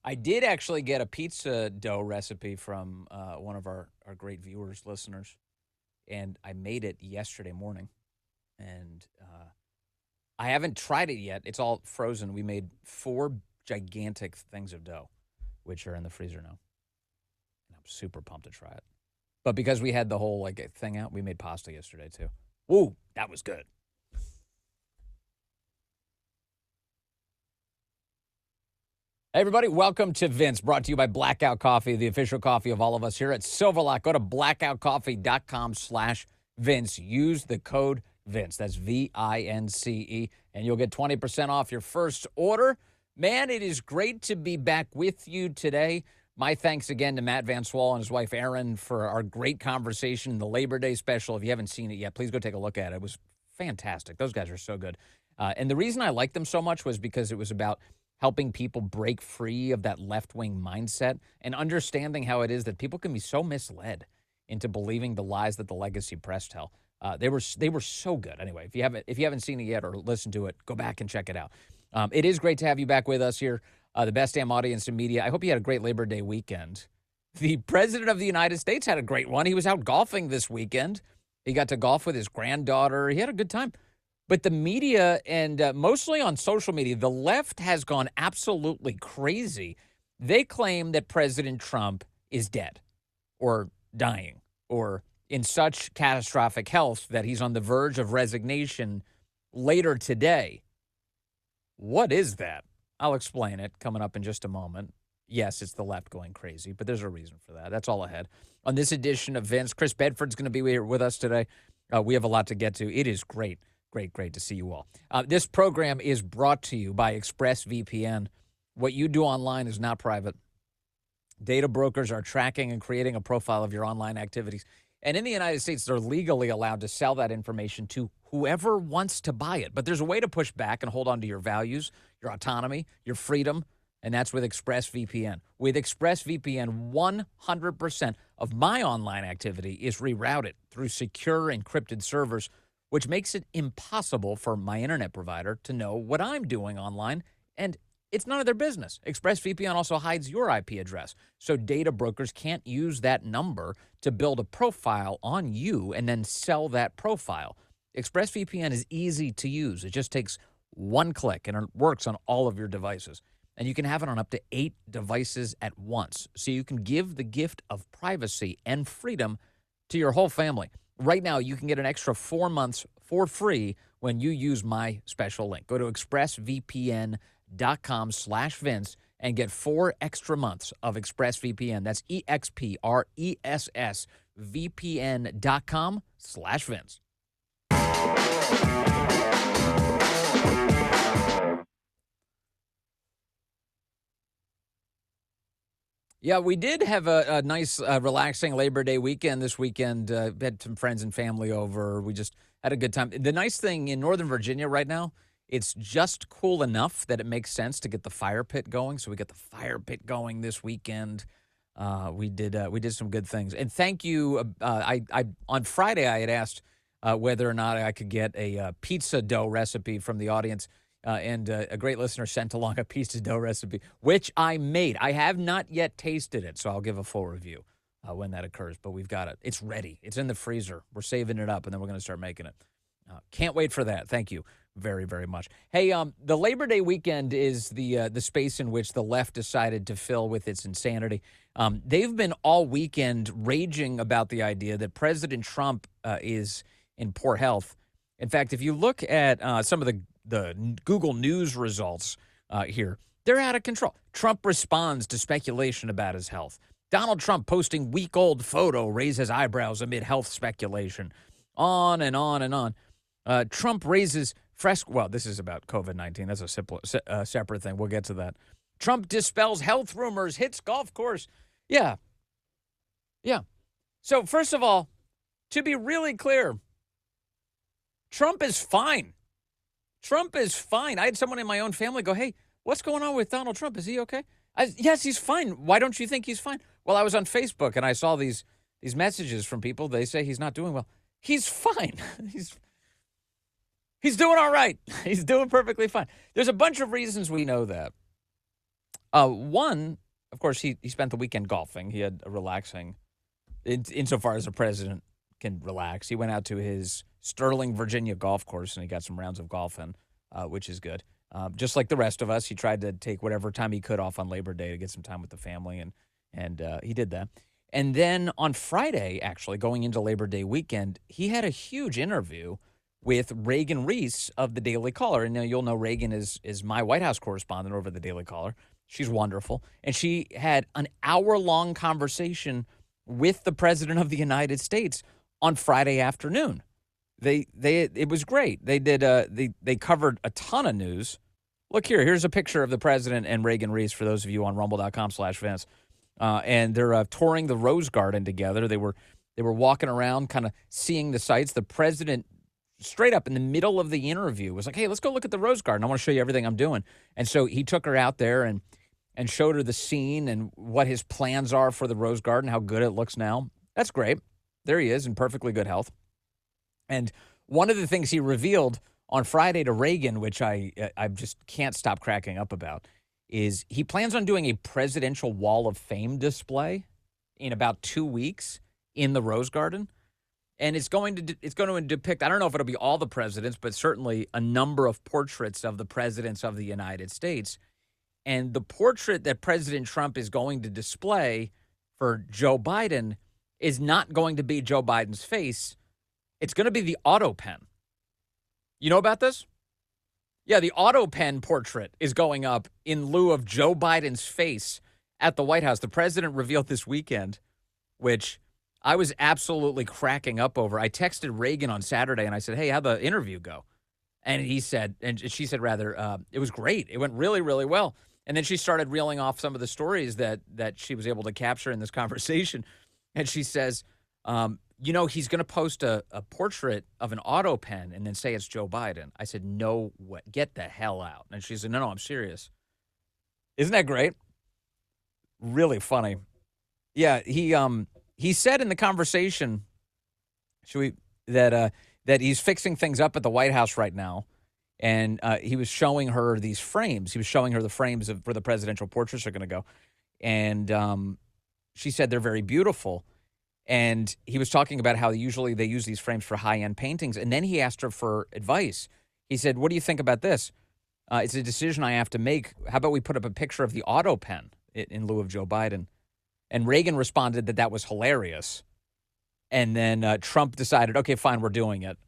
I did actually get a pizza dough recipe from one of our great viewers, listeners, and I made it yesterday morning. And I haven't tried it yet. It's all frozen. We made 4 gigantic things of dough, which are in the freezer now. And I'm super pumped to try it. But because we had the whole thing out, we made pasta yesterday too. Woo, that was good. Hey, everybody, welcome to Vince, brought to you by Blackout Coffee, the official coffee of all of us here at Silverlock. Go to blackoutcoffee.com/Vince. Use the code Vince. That's VINCE, and you'll get 20% off your first order. Man, it is great to be back with you today. My thanks again to Matt Van Swol and his wife, Erin, for our great conversation in the Labor Day special. If you haven't seen it yet, please go take a look at it. It was fantastic. Those guys are so good. And the reason I liked them so much was because it was about helping people break free of that left-wing mindset and understanding how it is that people can be so misled into believing the lies that the legacy press tell. They were so good. Anyway, if you haven't seen it yet or listened to it, go back and check it out. It is great to have you back with us here, the best damn audience in media. I hope you had a great Labor Day weekend. The President of the United States had a great one. He was out golfing this weekend. He got to golf with his granddaughter. He had a good time. But the media, and mostly on social media, the left has gone absolutely crazy. They claim that President Trump is dead or dying or in such catastrophic health that he's on the verge of resignation later today. What is that? I'll explain it coming up in just a moment. Yes, it's the left going crazy, but there's a reason for that. That's all ahead. On this edition of Vince, Chris Bedford's going to be here with us today. We have a lot to get to. It is great. Great to see you all. This program is brought to you by ExpressVPN. What you do online is not private. Data brokers are tracking and creating a profile of your online activities. And in the United States, they're legally allowed to sell that information to whoever wants to buy it. But there's a way to push back and hold on to your values, your autonomy, your freedom, and that's with ExpressVPN. With ExpressVPN, 100% of my online activity is rerouted through secure encrypted servers, which makes it impossible for my internet provider to know what I'm doing online, and it's none of their business. ExpressVPN also hides your IP address, so data brokers can't use that number to build a profile on you and then sell that profile. ExpressVPN is easy to use. It just takes one click, and it works on all of your devices. And you can have it on up to 8 devices at once, so you can give the gift of privacy and freedom to your whole family. Right now, you can get an extra 4 months for free when you use my special link. Go to expressvpn.com/Vince and get 4 extra months of ExpressVPN. That's EXPRESSVPN.com/Vince. Yeah, we did have a nice, relaxing Labor Day weekend this weekend. Had some friends and family over. We just had a good time. The nice thing in Northern Virginia right now, it's just cool enough that it makes sense to get the fire pit going. So we got the fire pit going this weekend. We did some good things. And thank you. I on Friday I had asked whether or not I could get a pizza dough recipe from the audience. And a great listener sent along a pizza dough recipe, which I made. I have not yet tasted it, so I'll give a full review when that occurs. But we've got it. It's ready. It's in the freezer. We're saving it up, and then we're going to start making it. Can't wait for that. Thank you very, very much. Hey, the Labor Day weekend is the space in which the left decided to fill with its insanity. They've been all weekend raging about the idea that President Trump is in poor health. In fact, if you look at some of the Google News results here, they're out of control. Trump responds to speculation about his health. Donald Trump posting week-old photo raises eyebrows amid health speculation. On and on and on. Trump raises well, this is about COVID-19. That's a separate thing. We'll get to that. Trump dispels health rumors, hits golf course. Yeah. So first of all, to be really clear, Trump is fine. Trump is fine. I had someone in my own family go, hey, what's going on with Donald Trump? Is he okay? Yes, he's fine. Why don't you think he's fine? Well, I was on Facebook, and I saw these messages from people. They say he's not doing well. He's fine. He's doing all right. He's doing perfectly fine. There's a bunch of reasons we know that. One, of course, he spent the weekend golfing. He had a relaxing, insofar as a president can relax. He went out to his Sterling, Virginia golf course, and he got some rounds of golf in, which is good. Just like the rest of us, he tried to take whatever time he could off on Labor Day to get some time with the family, and he did that. And then on Friday, actually, going into Labor Day weekend, he had a huge interview with Reagan Reese of the Daily Caller. And now you'll know Reagan is my White House correspondent over at the Daily Caller. She's wonderful. And she had an hour-long conversation with the President of the United States on Friday afternoon. It was great. They covered a ton of news. Look here. Here's a picture of the President and Reagan Reese for those of you on rumble.com/Vince. And they're touring the Rose Garden together. They were walking around, kind of seeing the sights. The president, straight up in the middle of the interview, was like, "Hey, let's go look at the Rose Garden. I want to show you everything I'm doing." And so he took her out there and showed her the scene and what his plans are for the Rose Garden, how good it looks now. That's great. There he is in perfectly good health. And one of the things he revealed on Friday to Reagan, which I just can't stop cracking up about, is he plans on doing a presidential Wall of Fame display in about 2 weeks in the Rose Garden. And it's going to depict, I don't know if it'll be all the presidents, but certainly a number of portraits of the presidents of the United States. And the portrait that President Trump is going to display for Joe Biden is not going to be Joe Biden's face. It's going to be the auto pen. You know about this? Yeah, the auto pen portrait is going up in lieu of Joe Biden's face at the White House. The president revealed this weekend, which I was absolutely cracking up over. I texted Reagan on Saturday and I said, "Hey, how'd the interview go?" And she said, it was great. It went really, really well. And then she started reeling off some of the stories that she was able to capture in this conversation. And she says, he's going to post a portrait of an auto pen and then say it's Joe Biden. I said, "No, what? Get the hell out." And she said, No, I'm serious. Isn't that great? Really funny. Yeah, he said in the conversation that he's fixing things up at the White House right now. And he was showing her these frames. He was showing her the frames of where the presidential portraits are going to go. And she said they're very beautiful. And he was talking about how usually they use these frames for high-end paintings. And then he asked her for advice. He said, "What do you think about this? It's a decision I have to make. How about we put up a picture of the auto pen in lieu of Joe Biden?" And Reagan responded that was hilarious. And then Trump decided, "Okay, fine, we're doing it."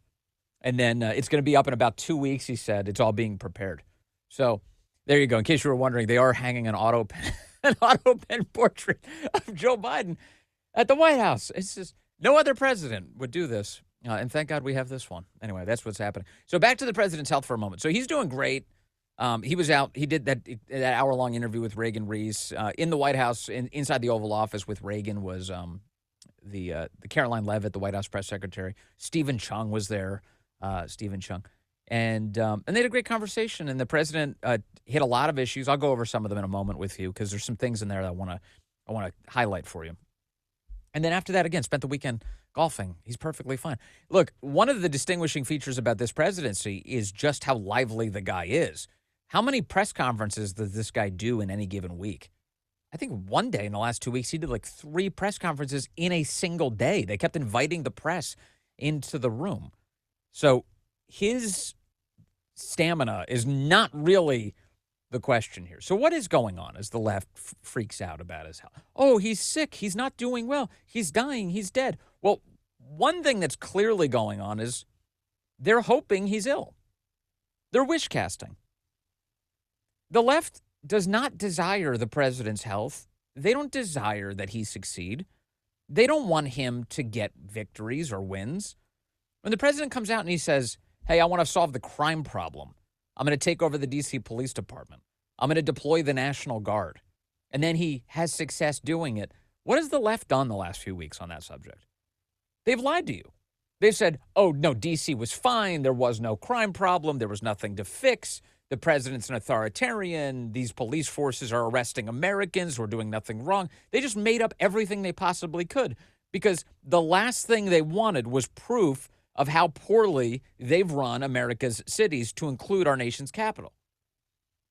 And then it's going to be up in about 2 weeks, he said. It's all being prepared. So there you go. In case you were wondering, they are hanging an auto pen portrait of Joe Biden at the White House. It's just no other president would do this. And thank God we have this one. Anyway, that's what's happening. So back to the president's health for a moment. So he's doing great. He was out. He did that hour-long interview with Reagan Reese in the White House. Inside the Oval Office with Reagan was the Caroline Leavitt, the White House press secretary. Stephen Chung was there. Stephen Chung. And they had a great conversation. And the president hit a lot of issues. I'll go over some of them in a moment with you because there's some things in there that I want to highlight for you. And then after that, again, spent the weekend golfing. He's perfectly fine. Look, one of the distinguishing features about this presidency is just how lively the guy is. How many press conferences does this guy do in any given week? I think one day in the last 2 weeks, he did like 3 press conferences in a single day. They kept inviting the press into the room. So his stamina is not really the question here. So what is going on as the left freaks out about his health? Oh, he's sick. He's not doing well. He's dying. He's dead. Well, one thing that's clearly going on is they're hoping he's ill. They're wish casting. The left does not desire the president's health. They don't desire that he succeed. They don't want him to get victories or wins. When the president comes out and he says, "Hey, I want to solve the crime problem. I'm going to take over the D.C. Police Department. I'm going to deploy the National Guard." And then he has success doing it. What has the left done the last few weeks on that subject? They've lied to you. They've said, "Oh, no, D.C. was fine. There was no crime problem. There was nothing to fix. The president's an authoritarian. These police forces are arresting Americans. We're doing nothing wrong." They just made up everything they possibly could because the last thing they wanted was proof of how poorly they've run America's cities, to include our nation's capital.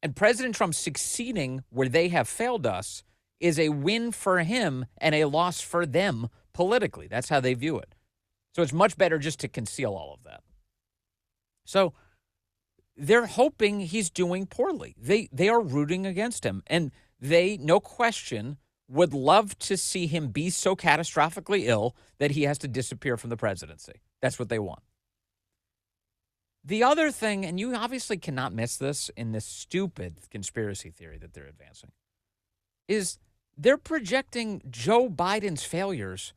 And President Trump succeeding where they have failed us is a win for him and a loss for them politically. That's how they view it. So it's much better just to conceal all of that. So they're hoping he's doing poorly. They are rooting against him. And they, no question, would love to see him be so catastrophically ill that he has to disappear from the presidency. That's what they want. The other thing, and you obviously cannot miss this in this stupid conspiracy theory that they're advancing, is they're projecting Joe Biden's failures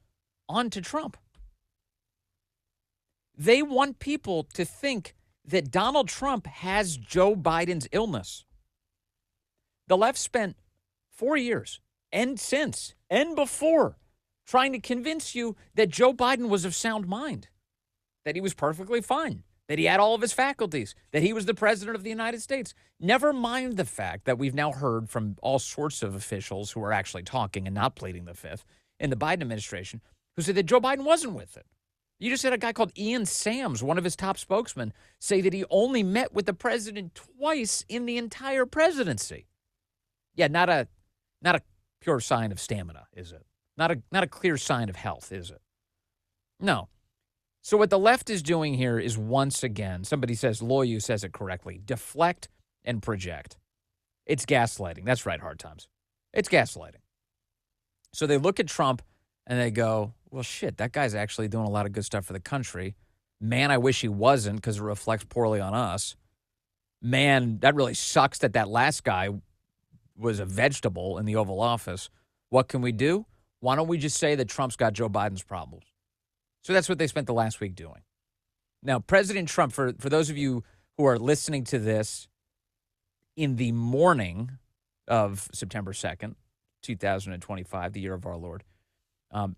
onto Trump. They want people to think that Donald Trump has Joe Biden's illness. The left spent 4 years and since and before trying to convince you that Joe Biden was of sound mind, that he was perfectly fine, that he had all of his faculties, that he was the president of the United States. Never mind the fact that we've now heard from all sorts of officials who are actually talking and not pleading the fifth in the Biden administration who said that Joe Biden wasn't with it. You just had a guy called Ian Sams, one of his top spokesmen, say that he only met with the president twice in the entire presidency. Yeah, not a pure sign of stamina, is it? Not a clear sign of health, is it? No. So what the left is doing here is, once again, somebody says, Loyu says it correctly, deflect and project. It's gaslighting. That's right, Hard Times. It's gaslighting. So they look at Trump and they go, well, shit, that guy's actually doing a lot of good stuff for the country. Man, I wish he wasn't because it reflects poorly on us. Man, that really sucks that that last guy was a vegetable in the Oval Office. What can we do? Why don't we just say that Trump's got Joe Biden's problems? So that's what they spent the last week doing. Now, President Trump, for those of you who are listening to this in the morning of September 2nd, 2025, the year of our Lord,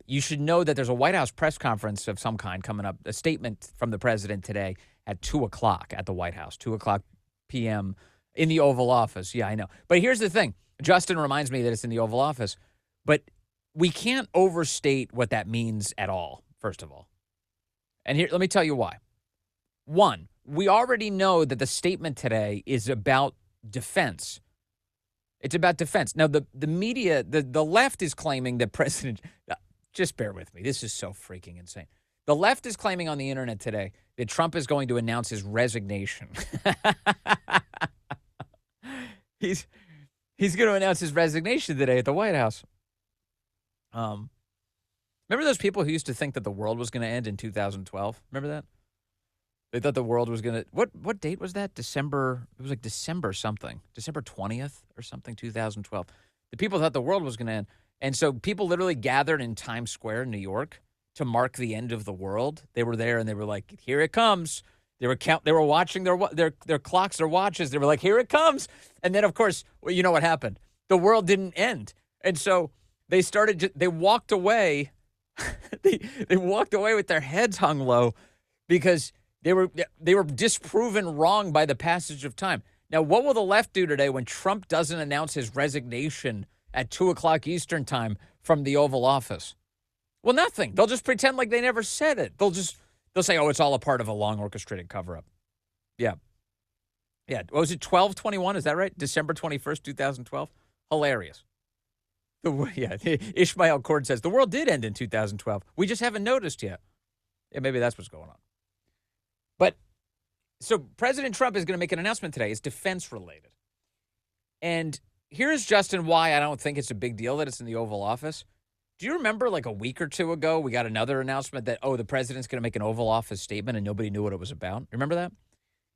you should know that there's a White House press conference of some kind coming up, a statement from the president today at 2 o'clock at the White House, 2 o'clock p.m. in the Oval Office. Yeah, I know. But here's the thing. Justin reminds me that it's in the Oval Office, but we can't overstate what that means at all, first of all. And here, let me tell you why. One, we already know that the statement today is about defense. It's about defense. Now, the media, the left is claiming that President, just bear with me. This is so freaking insane. The left is claiming on the internet today that Trump is going to announce his resignation. He's going to announce his resignation today at the White House. Remember those people who used to think that the world was going to end in 2012? Remember that? They thought the world was going to, what date was that? December, it was like December something, December 20th or something, 2012. The people thought the world was going to end. And so people literally gathered in Times Square in New York to mark the end of the world. They were there and they were like, here it comes. They were watching their clocks, their watches. They were like, here it comes. And then, of course, well, you know what happened? The world didn't end. And so they walked away. They walked away with their heads hung low because they were disproven wrong by the passage of time. Now, what will the left do today when Trump doesn't announce his resignation at 2 o'clock Eastern time from the Oval Office? Well, nothing. They'll just pretend like they never said it. They'll say, oh, it's all a part of a long orchestrated cover-up. Yeah. Yeah. What was it, 12/21? Is that right? December 21st, 2012? Hilarious. Ishmael Cord says, the world did end in 2012. We just haven't noticed yet. Yeah, maybe that's what's going on. But so President Trump is going to make an announcement today. It's defense-related. And here's, Justin, why I don't think it's a big deal that it's in the Oval Office. Do you remember like a week or two ago, we got another announcement that, the president's going to make an Oval Office statement and nobody knew what it was about? Remember that?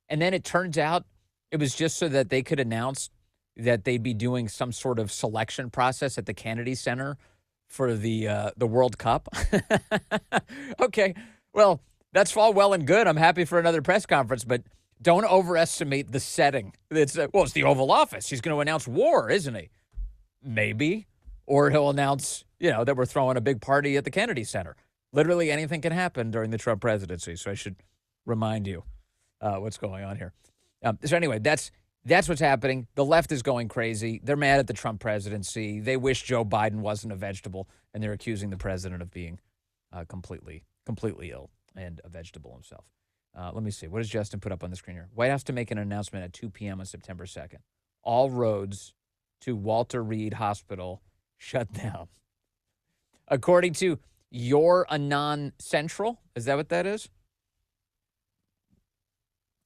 And then it turns out it was just so that they could announce that they'd be doing some sort of selection process at the Kennedy Center for the World Cup. Okay, well, that's all well and good. I'm happy for another press conference, but don't overestimate the setting. It's the Oval Office. He's going to announce war, isn't he? Maybe. Or he'll announce, that we're throwing a big party at the Kennedy Center. Literally anything can happen during the Trump presidency, so I should remind you what's going on here. So anyway, that's what's happening. The left is going crazy. They're mad at the Trump presidency. They wish Joe Biden wasn't a vegetable, and they're accusing the president of being completely ill and a vegetable himself. Let me see. What does Justin put up on the screen here? White House to make an announcement at 2 p.m. on September 2nd. all roads to Walter Reed Hospital shut down. According to Your Anon Central, is that what that is?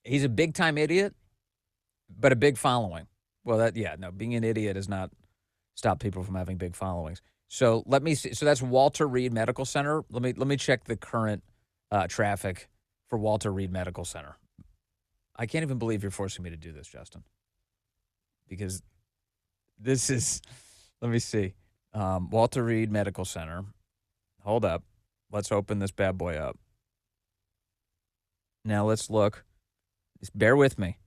He's a big-time idiot, but a big following. Well, being an idiot does not stop people from having big followings. So let me see. So that's Walter Reed Medical Center. Let me check the current traffic for Walter Reed Medical Center. I can't even believe you're forcing me to do this, Justin, because this is. Let me see. Walter Reed Medical Center. Hold up. Let's open this bad boy up. Now let's look. Just bear with me.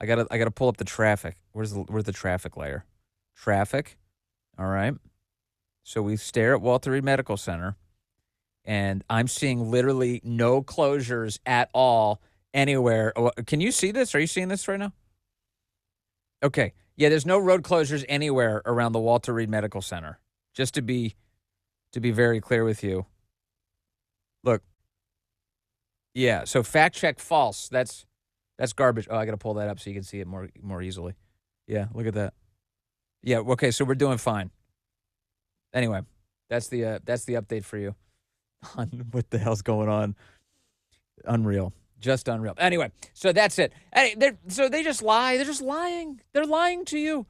I gotta pull up the traffic. Where's the traffic layer? Traffic. All right. So we stare at Walter Reed Medical Center, and I'm seeing literally no closures at all anywhere. Can you see this? Are you seeing this right now? Okay. Yeah, there's no road closures anywhere around the Walter Reed Medical Center. Just to be very clear with you. Look. Yeah, so fact check false. That's garbage. Oh, I got to pull that up so you can see it more easily. Yeah, look at that. Yeah, okay, so we're doing fine. Anyway, that's the update for you on what the hell's going on. Unreal. Just unreal. Anyway, so that's it. So they just lie. They're just lying. They're lying to you.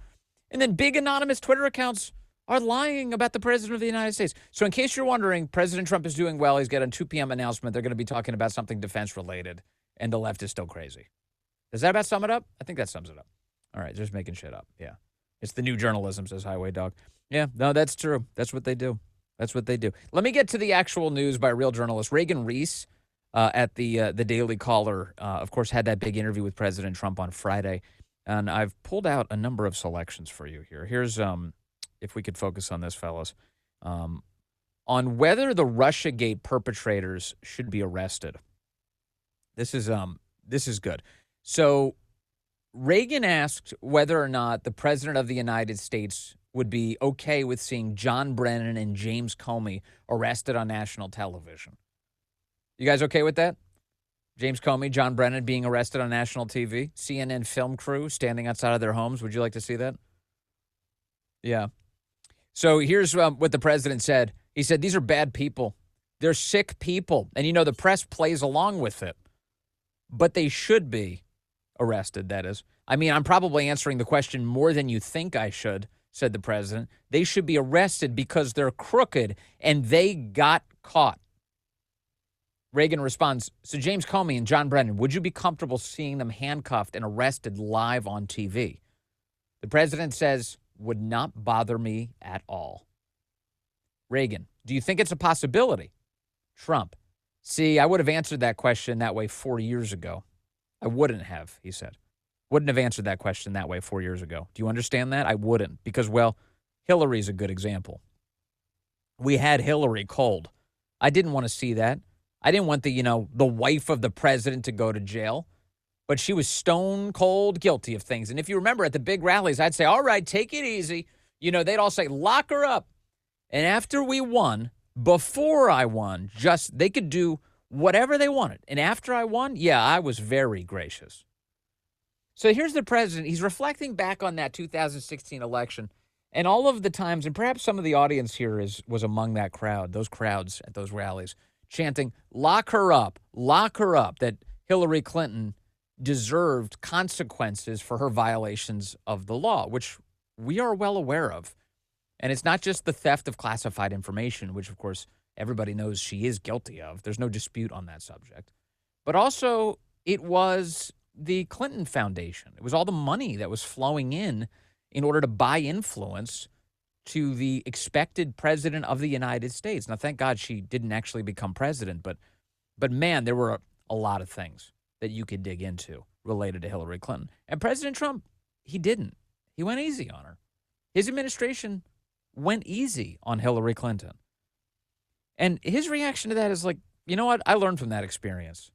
And then big anonymous Twitter accounts are lying about the president of the United States. So in case you're wondering, President Trump is doing well. He's got a 2 p.m. announcement. They're going to be talking about something defense-related, and the left is still crazy. Does that about sum it up? I think that sums it up. All right, just making shit up. Yeah. It's the new journalism, says Highway Dog. Yeah, no, that's true. That's what they do. That's what they do. Let me get to the actual news by real journalist. Reagan Reese at the Daily Caller, of course, had that big interview with President Trump on Friday. And I've pulled out a number of selections for you here. Here's, if we could focus on this, fellas, on whether the Russiagate perpetrators should be arrested. This is good. So Reagan asked whether or not the president of the United States would be okay with seeing John Brennan and James Comey arrested on national television. You guys okay with that? James Comey, John Brennan being arrested on national TV, CNN film crew standing outside of their homes. Would you like to see that? Yeah. So here's what the president said. He said, these are bad people. They're sick people. And, the press plays along with it. But they should be arrested, that is. I mean, I'm probably answering the question more than you think I should, said the president. They should be arrested because they're crooked and they got caught. Reagan responds, so James Comey and John Brennan, would you be comfortable seeing them handcuffed and arrested live on TV? The president says, would not bother me at all. Reagan, do you think it's a possibility? Trump, see, I would have answered that question that way 4 years ago. I wouldn't have, he said. Wouldn't have answered that question that way 4 years ago. Do you understand that? I wouldn't because, well, Hillary's a good example. We had Hillary cold. I didn't want to see that. I didn't want the wife of the president to go to jail, but she was stone cold guilty of things. And if you remember at the big rallies, I'd say, all right, take it easy. They'd all say, lock her up. And after we won, before I won, they could do whatever they wanted. And after I won, yeah, I was very gracious. So here's the president. He's reflecting back on that 2016 election and all of the times, and perhaps some of the audience here was among that crowd, those crowds at those rallies, chanting, lock her up, that Hillary Clinton deserved consequences for her violations of the law, which we are well aware of. And it's not just the theft of classified information, which, of course, everybody knows she is guilty of. There's no dispute on that subject. But also, it was the Clinton Foundation. It was all the money that was flowing in order to buy influence to the expected president of the United States. Now, thank God she didn't actually become president, but man, there were a lot of things that you could dig into related to Hillary Clinton. And President Trump, he didn't. He went easy on her. His administration went easy on Hillary Clinton. And his reaction to that is like, you know what? I learned from that experience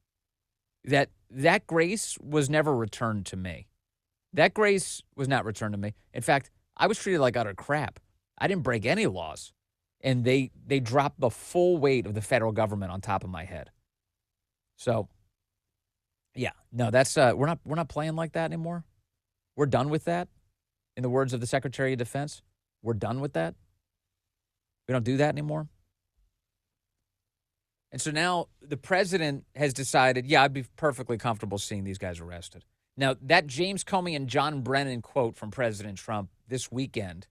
that grace was never returned to me. That grace was not returned to me. In fact, I was treated like utter crap. I didn't break any laws. And they dropped the full weight of the federal government on top of my head. So, yeah, no, that's we're not playing like that anymore. We're done with that. in the words of the Secretary of Defense. We're done with that. We don't do that anymore. And so now the president has decided, yeah, I'd be perfectly comfortable seeing these guys arrested. Now, that James Comey and John Brennan quote from President Trump this weekend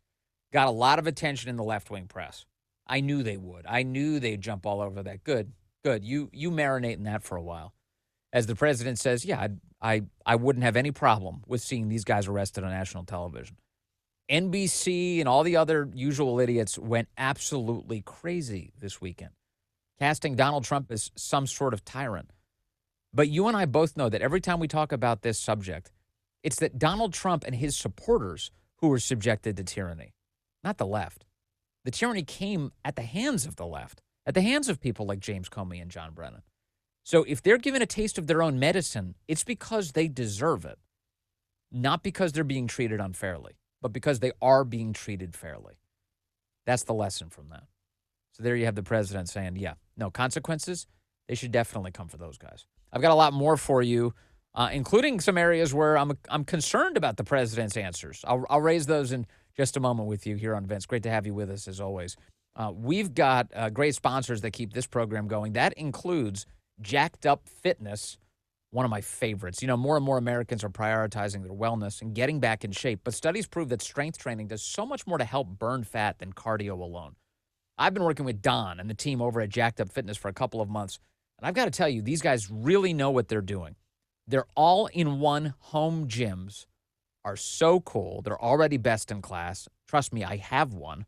got a lot of attention in the left-wing press. I knew they would. I knew they'd jump all over that. Good. You marinate in that for a while. As the president says, yeah, I wouldn't have any problem with seeing these guys arrested on national television. NBC and all the other usual idiots went absolutely crazy this weekend, casting Donald Trump as some sort of tyrant. But you and I both know that every time we talk about this subject, it's that Donald Trump and his supporters who were subjected to tyranny, not the left. The tyranny came at the hands of the left, at the hands of people like James Comey and John Brennan. So if they're given a taste of their own medicine, it's because they deserve it, not because they're being treated unfairly, but because they are being treated fairly. That's the lesson from that. So there you have the president saying, yeah, no consequences. They should definitely come for those guys. I've got a lot more for you, including some areas where I'm concerned about the president's answers. I'll raise those in just a moment with you here on Vince. Great to have you with us as always. We've got great sponsors that keep this program going. That includes Jacked Up Fitness, one of my favorites. You know, more and more Americans are prioritizing their wellness and getting back in shape, but studies prove that strength training does so much more to help burn fat than cardio alone. I've been working with Don and the team over at Jacked Up Fitness for a couple of months, and I've got to tell you, these guys really know what they're doing. Their all-in-one home gyms are so cool. They're already best in class. Trust me, I have one.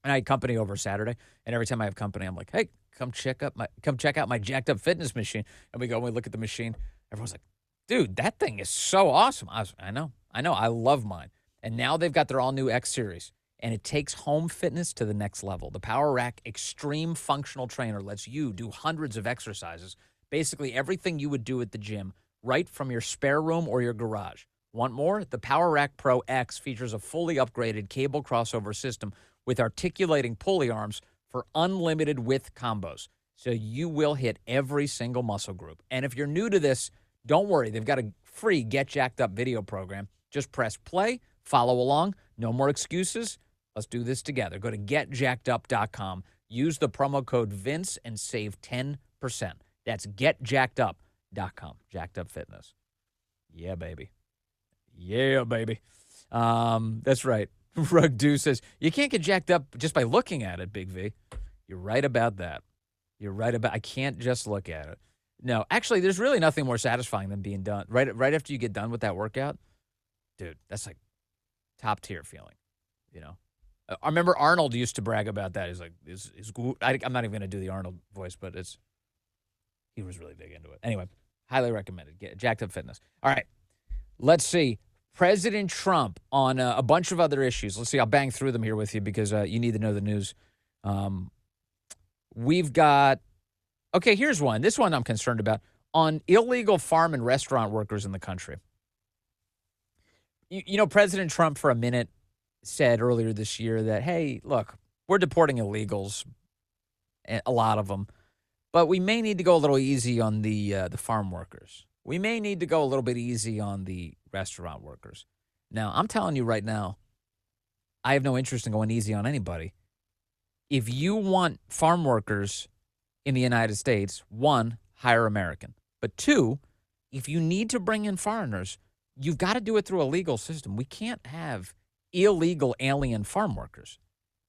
And I had company over Saturday, and every time I have company, I'm like, hey, come check out my Jacked Up Fitness machine. And we go and we look at the machine. Everyone's like, dude, that thing is so awesome. I know. I love mine. And now they've got their all-new X Series, and it takes home fitness to the next level. The Power Rack Extreme Functional Trainer lets you do hundreds of exercises, basically everything you would do at the gym, right from your spare room or your garage. Want more? The Power Rack Pro X features a fully upgraded cable crossover system with articulating pulley arms for unlimited width combos. So you will hit every single muscle group. And if you're new to this, don't worry. They've got a free Get Jacked Up video program. Just press play, follow along. No more excuses. Let's do this together. Go to getjackedup.com. Use the promo code Vince and save 10%. That's getjackedup.com. Jacked Up Fitness. Yeah, baby. Yeah, baby. That's right. Rug Dew says, you can't get jacked up just by looking at it, Big V. You're right about that. I can't just look at it. No, actually, there's really nothing more satisfying than being done. Right after you get done with that workout, dude, that's like top tier feeling, you know? I remember Arnold used to brag about that. He's like, I'm not even going to do the Arnold voice, but he was really big into it. Anyway, highly recommended. Get Jacked Up Fitness. All right, let's see. President Trump on a bunch of other issues. Let's see. I'll bang through them here with you because you need to know the news. We've got, okay, here's one. This one I'm concerned about. On illegal farm and restaurant workers in the country. You know, President Trump for a minute said earlier this year that, hey, look, we're deporting illegals, a lot of them, but we may need to go a little easy on the farm workers. We may need to go a little bit easy on the restaurant workers. Now, I'm telling you right now, I have no interest in going easy on anybody. If you want farm workers in the United States, one, hire American. But two, if you need to bring in foreigners, you've got to do it through a legal system. We can't have illegal alien farm workers.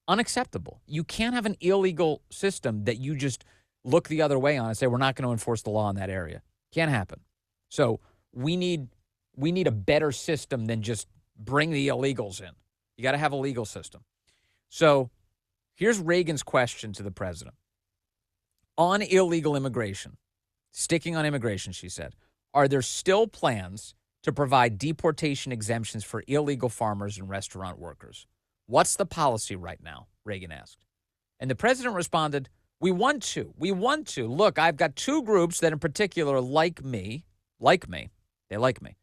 Unacceptable. You can't have an illegal system that you just look the other way on and say, we're not going to enforce the law in that area. Can't happen. So we need a better system than just bring the illegals in. You got to have a legal system. So here's Reagan's question to the president. On illegal immigration, sticking on immigration, she said, are there still plans to provide deportation exemptions for illegal farmers and restaurant workers? What's the policy right now? Reagan asked. And the president responded, we want to. Look, I've got two groups that in particular like me. They like me.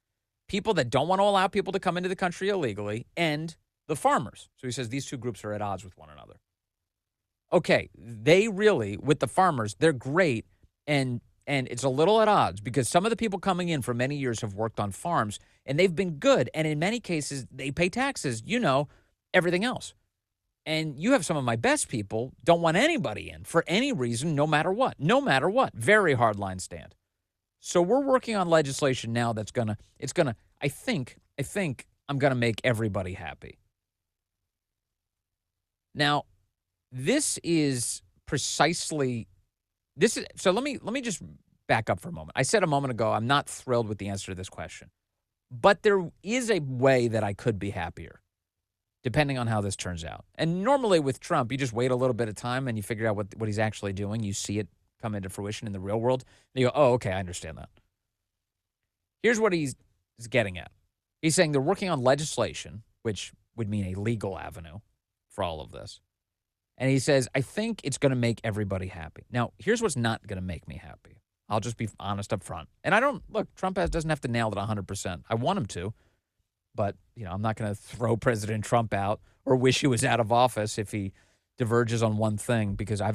People that don't want to allow people to come into the country illegally and the farmers. So he says these two groups are at odds with one another. Okay, they really, with the farmers, they're great. And And it's a little at odds because some of the people coming in for many years have worked on farms and they've been good. And in many cases, they pay taxes, everything else. And you have some of my best people don't want anybody in for any reason, no matter what. No matter what. Very hard line stand. So we're working on legislation now that's I think I'm going to make everybody happy. Now, this is precisely so let me just back up for a moment. I said a moment ago I'm not thrilled with the answer to this question. But there is a way that I could be happier, depending on how this turns out. And normally with Trump, you just wait a little bit of time and you figure out what he's actually doing. You see it come into fruition in the real world. And you go, oh, okay, I understand that. Here's what he's getting at. He's saying they're working on legislation, which would mean a legal avenue for all of this. And he says, I think it's going to make everybody happy. Now, here's what's not going to make me happy. I'll just be honest up front. And Trump doesn't have to nail it 100%. I want him to. But, I'm not going to throw President Trump out or wish he was out of office if he diverges on one thing, because I've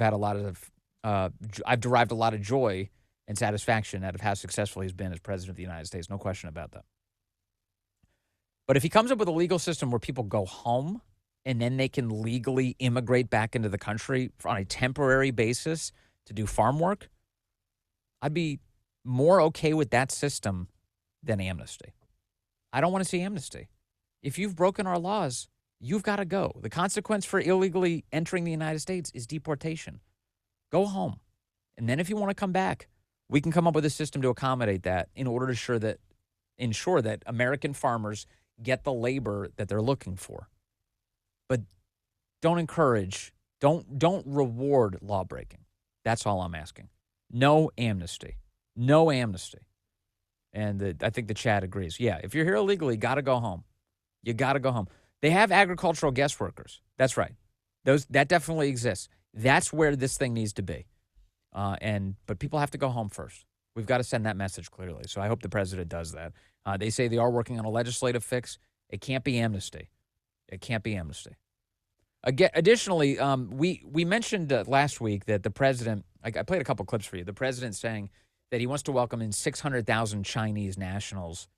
derived a lot of joy and satisfaction out of how successful he's been as president of the United States. No question about that. But if he comes up with a legal system where people go home and then they can legally immigrate back into the country on a temporary basis to do farm work, I'd be more okay with that system than amnesty. I don't want to see amnesty. If you've broken our laws, you've got to go. The consequence for illegally entering the United States is deportation. Go home. And then if you want to come back, we can come up with a system to accommodate that in order to ensure that American farmers get the labor that they're looking for. But don't reward lawbreaking. That's all I'm asking. No amnesty. No amnesty. And I think the chat agrees. Yeah, if you're here illegally, you got to go home. You got to go home. They have agricultural guest workers. That's right. That definitely exists. That's where this thing needs to be. But people have to go home first. We've got to send that message clearly. So I hope the president does that. They say they are working on a legislative fix. It can't be amnesty. It can't be amnesty. Again, additionally, we mentioned last week that the president, I played a couple clips for you, the president saying that he wants to welcome in 600,000 Chinese nationals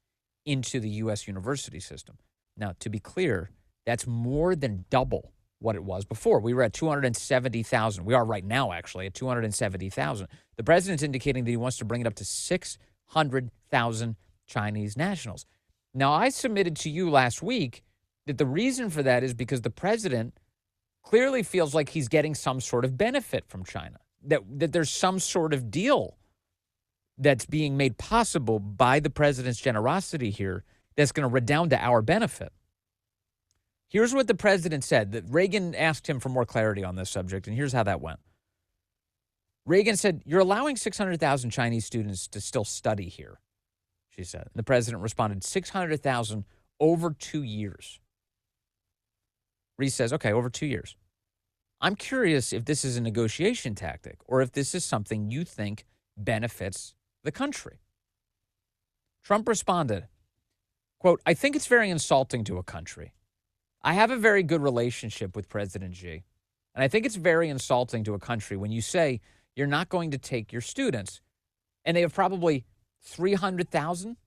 into the U.S. university system. Now, to be clear, that's more than double what it was before. We were at 270,000. We are right now, actually, at 270,000. The president's indicating that he wants to bring it up to 600,000 Chinese nationals. Now, I submitted to you last week that the reason for that is because the president clearly feels like he's getting some sort of benefit from China, that there's some sort of deal that's being made possible by the president's generosity here that's going to redound to our benefit. Here's what the president said. That Reagan asked him for more clarity on this subject, and here's how that went. Reagan said, "You're allowing 600,000 Chinese students to still study here," she said. And the president responded, 600,000 over 2 years. Reese says, okay, over 2 years. I'm curious if this is a negotiation tactic or if this is something you think benefits the country. Trump responded, quote, "I think it's very insulting to a country. I have a very good relationship with President Xi, and I think it's very insulting to a country when you say you're not going to take your students, and they have probably 300,000.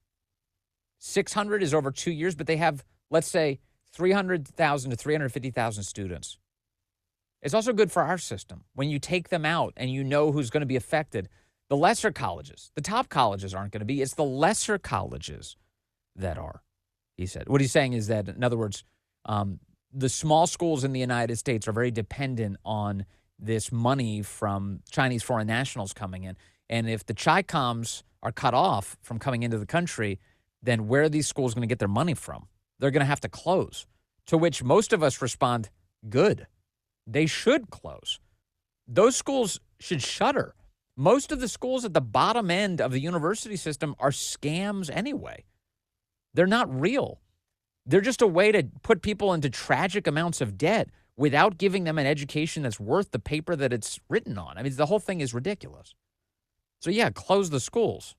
600 is over 2 years, but they have, let's say, 300,000 to 350,000 students. It's also good for our system. When you take them out and you know who's going to be affected, the lesser colleges, the top colleges aren't going to be. It's the lesser colleges that are," he said. What he's saying is that, in other words, the small schools in the United States are very dependent on this money from Chinese foreign nationals coming in. And if the Chi-Coms are cut off from coming into the country, then where are these schools going to get their money from? They're going to have to close, to which most of us respond, good. They should close. Those schools should shutter. Most of the schools at the bottom end of the university system are scams anyway. They're not real. They're just a way to put people into tragic amounts of debt without giving them an education that's worth the paper that it's written on. I mean, the whole thing is ridiculous. So, yeah, close the schools.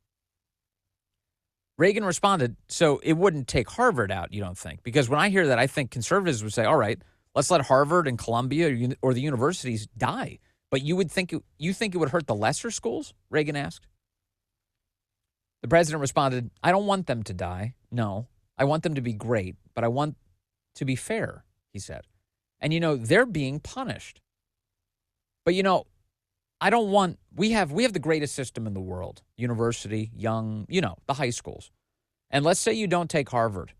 Reagan responded, so it wouldn't take Harvard out, you don't think? Because when I hear that, I think conservatives would say, all right, let's let Harvard and Columbia or the universities die. But you think it would hurt the lesser schools? Reagan asked. The president responded, I don't want them to die. No, I want them to be great, but I want to be fair, he said. And, they're being punished. But, I don't want, we have the greatest system in the world, university, young, the high schools. And let's say you don't take Harvard.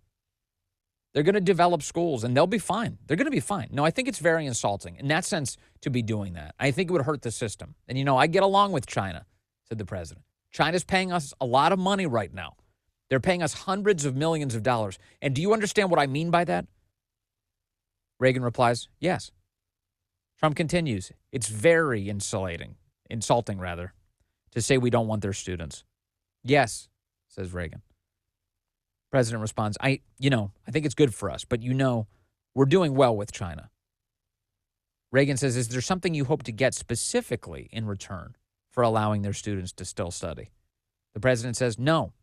They're going to develop schools and they'll be fine. They're going to be fine. No, I think it's very insulting in that sense to be doing that. I think it would hurt the system. And, I get along with China, said the president. China's paying us a lot of money right now. They're paying us hundreds of millions of dollars. And do you understand what I mean by that? Reagan replies, yes. Trump continues, it's very insulting, to say we don't want their students. Yes, says Reagan. President responds, I think it's good for us, but we're doing well with China. Reagan says, is there something you hope to get specifically in return for allowing their students to still study? The president says, no,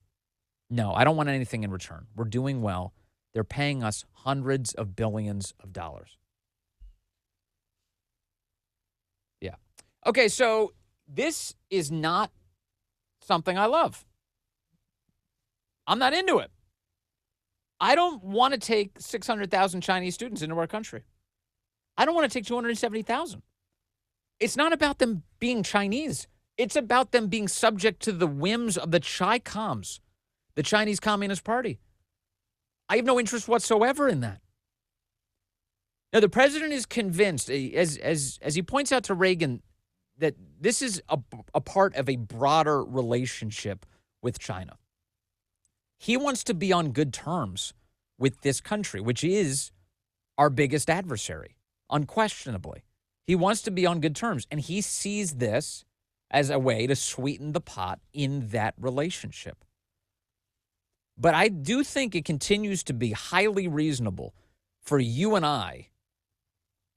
I don't want anything in return. We're doing well. They're paying us hundreds of billions of dollars. Yeah. Okay, so this is not something I love. I'm not into it. I don't want to take 600,000 Chinese students into our country. I don't want to take 270,000. It's not about them being Chinese. It's about them being subject to the whims of the Chi-Coms, the Chinese Communist Party. I have no interest whatsoever in that. Now, the president is convinced, as he points out to Reagan, that this is a part of a broader relationship with China. He wants to be on good terms with this country, which is our biggest adversary, unquestionably. He wants to be on good terms, and he sees this as a way to sweeten the pot in that relationship. But I do think it continues to be highly reasonable for you and I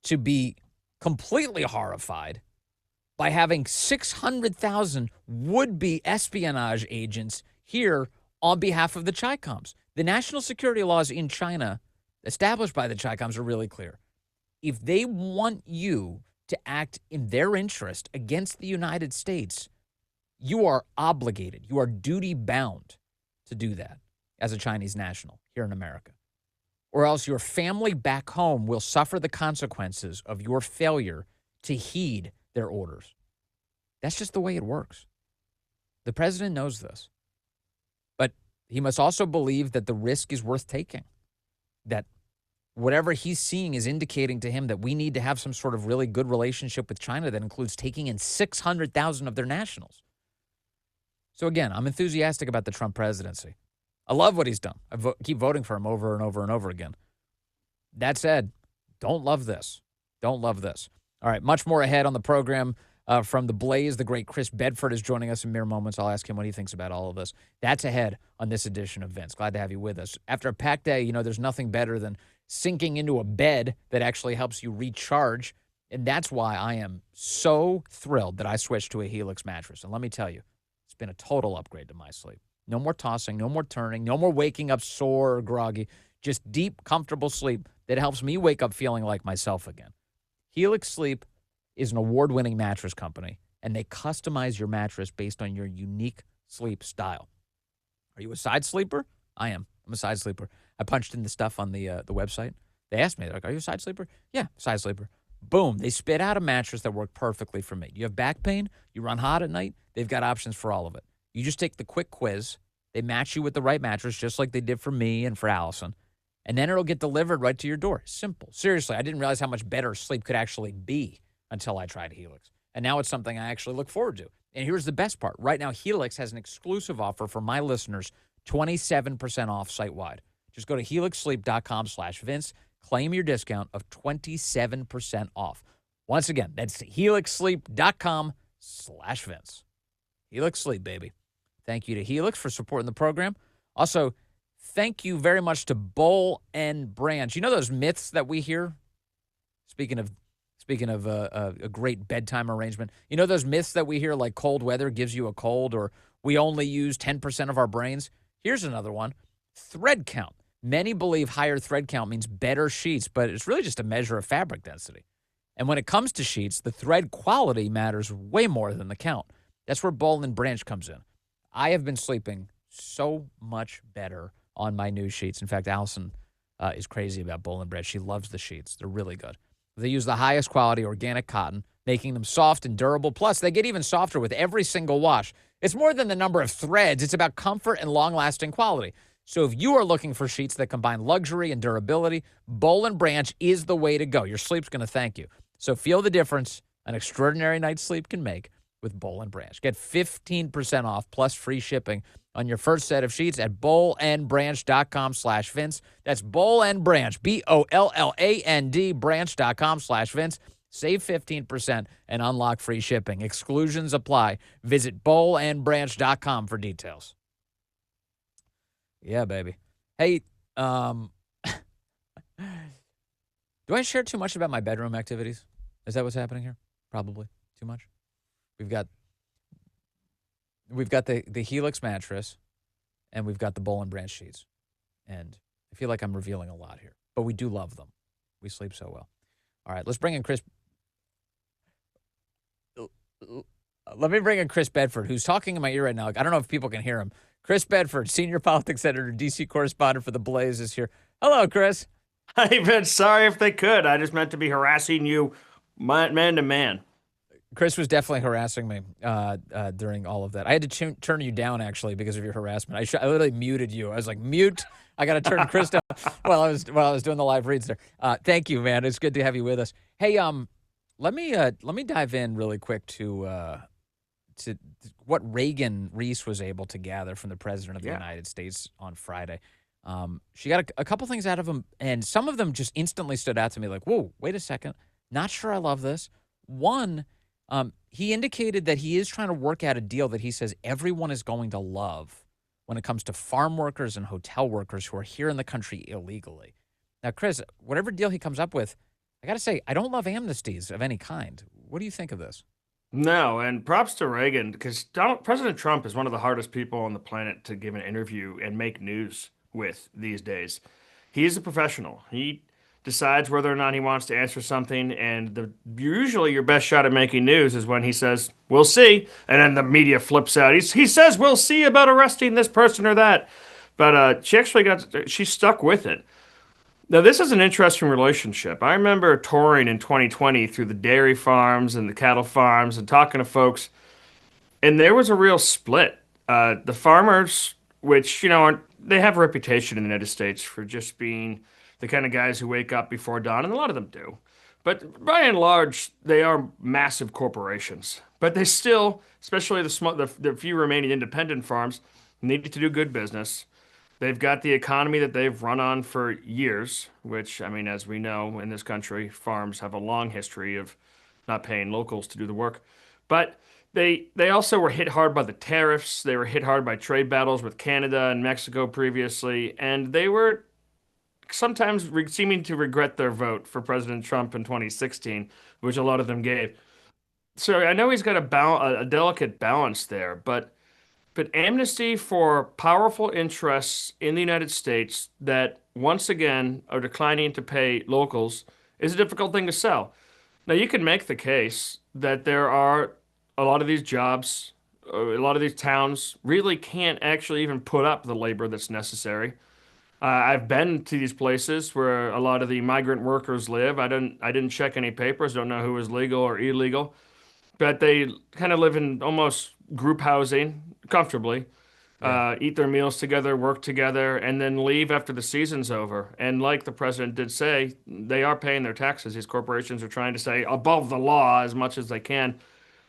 to be completely horrified by having 600,000 would-be espionage agents here on behalf of the Chi-Coms. The national security laws in China established by the Chi-Coms are really clear. If they want you to act in their interest against the United States, you are obligated, you are duty-bound to do that as a Chinese national here in America. Or else your family back home will suffer the consequences of your failure to heed their orders. That's just the way it works. The president knows this. But he must also believe that the risk is worth taking, that whatever he's seeing is indicating to him that we need to have some sort of really good relationship with China that includes taking in 600,000 of their nationals. So again, I'm enthusiastic about the Trump presidency. I love what he's done. I keep voting for him over and over and over again. That said, don't love this. Don't love this. All right, much more ahead on the program from The Blaze. The great Chris Bedford is joining us in mere moments. I'll ask him what he thinks about all of this. That's ahead on this edition of Vince. Glad to have you with us. After a packed day, there's nothing better than sinking into a bed that actually helps you recharge. And that's why I am so thrilled that I switched to a Helix mattress. And let me tell you, it's been a total upgrade to my sleep. No more tossing, no more turning, no more waking up sore or groggy. Just deep, comfortable sleep that helps me wake up feeling like myself again. Helix Sleep is an award-winning mattress company, and they customize your mattress based on your unique sleep style. Are you a side sleeper? I am. I'm a side sleeper. I punched in the stuff on the website. They asked me, are you a side sleeper? Yeah, side sleeper. Boom. They spit out a mattress that worked perfectly for me. You have back pain? You run hot at night? They've got options for all of it. You just take the quick quiz. They match you with the right mattress, just like they did for me and for Allison. And then it'll get delivered right to your door. Simple. Seriously, I didn't realize how much better sleep could actually be until I tried Helix. And now it's something I actually look forward to. And here's the best part. Right now, Helix has an exclusive offer for my listeners, 27% off site-wide. Just go to helixsleep.com/Vince. Claim your discount of 27% off. Once again, that's helixsleep.com/Vince. Helix Sleep, baby. Thank you to Helix for supporting the program. Also, thank you very much to Bowl and Branch. You know those myths that we hear? Speaking of a great bedtime arrangement, you know those myths that we hear like cold weather gives you a cold or we only use 10% of our brains? Here's another one. Thread count. Many believe higher thread count means better sheets, but it's really just a measure of fabric density. And when it comes to sheets, the thread quality matters way more than the count. That's where Bowl and Branch comes in. I have been sleeping so much better on my new sheets. In fact, Allison is crazy about Boll and Branch. She loves the sheets. They're really good. They use the highest quality organic cotton, making them soft and durable. Plus, they get even softer with every single wash. It's more than the number of threads. It's about comfort and long-lasting quality. So if you are looking for sheets that combine luxury and durability, Boll and Branch is the way to go. Your sleep's going to thank you. So feel the difference an extraordinary night's sleep can make with Boll and Branch. Get 15% off plus free shipping on your first set of sheets at bollandbranch.com/Vince. That's Boll and Branch, BOLLAND, branch.com/Vince. Save 15% and unlock free shipping. Exclusions apply. Visit bollandbranch.com for details. Yeah, baby. Hey, do I share too much about my bedroom activities? Is that what's happening here? Probably too much. We've got the Helix mattress, and we've got the Boll and Branch sheets. And I feel like I'm revealing a lot here, but we do love them. We sleep so well. All right, let's bring in Chris. Let me bring in Chris Bedford, who's talking in my ear right now. I don't know if people can hear him. Chris Bedford, senior politics editor, D.C. correspondent for The Blaze, is here. Hello, Chris. Hey, Vince, sorry if they could. I just meant to be harassing you man to man. Chris was definitely harassing me during all of that. I had to turn you down, actually, because of your harassment. I literally muted you. I was like, mute. I got to turn Chris down while I was doing the live reads there. Thank you, man. It's good to have you with us. Hey, let me dive in really quick to what Reese was able to gather from the president of the United States on Friday. She got a couple things out of him, and some of them just instantly stood out to me like, whoa, wait a second. Not sure I love this. One, he indicated that he is trying to work out a deal that he says everyone is going to love when it comes to farm workers and hotel workers who are here in the country illegally. Now, Chris, whatever deal he comes up with, I got to say, I don't love amnesties of any kind. What do you think of this? No, and props to Reagan because President Trump is one of the hardest people on the planet to give an interview and make news with these days. He is a professional. He decides whether or not he wants to answer something, and usually your best shot at making news is when he says, "We'll see," and then the media flips out. He says, "We'll see about arresting this person or that," but she stuck with it. Now, this is an interesting relationship. I remember touring in 2020 through the dairy farms and the cattle farms and talking to folks, and there was a real split. The farmers, which, they have a reputation in the United States for just being the kind of guys who wake up before dawn, and a lot of them do. But by and large, they are massive corporations. But they still, especially the few remaining independent farms, need to do good business. They've got the economy that they've run on for years, which, I mean, as we know in this country, farms have a long history of not paying locals to do the work. But they also were hit hard by the tariffs. They were hit hard by trade battles with Canada and Mexico previously, and they were sometimes seeming to regret their vote for President Trump in 2016, which a lot of them gave. So I know he's got a delicate balance there, but amnesty for powerful interests in the United States that once again are declining to pay locals is a difficult thing to sell. Now, you can make the case that there are a lot of these jobs, a lot of these towns really can't actually even put up the labor that's necessary. I've been to these places where a lot of the migrant workers live. I didn't check any papers, don't know who was legal or illegal, but they kind of live in almost group housing comfortably, eat their meals together, work together, and then leave after the season's over. And like the president did say, they are paying their taxes. These corporations are trying to stay above the law as much as they can,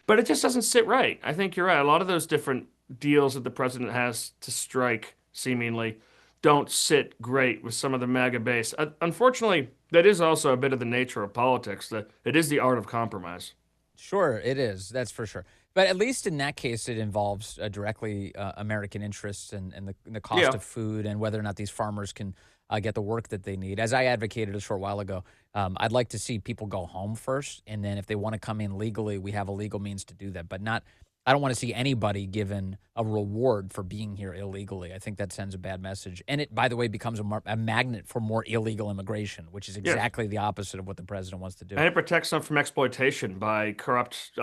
but it just doesn't sit right. I think you're right. A lot of those different deals that the president has to strike seemingly don't sit great with some of the MAGA base. Unfortunately, that is also a bit of the nature of politics, that it is the art of compromise. Sure, it is. That's for sure. But at least in that case, it involves directly American interests and the cost Yeah. of food and whether or not these farmers can get the work that they need. As I advocated a short while ago, I'd like to see people go home first, and then if they want to come in legally, we have a legal means to do that. But not, I don't want to see anybody given a reward for being here illegally. I think that sends a bad message. And it, by the way, becomes a magnet for more illegal immigration, which is Yes. exactly the opposite of what the president wants to do. And it protects them from exploitation by corrupt,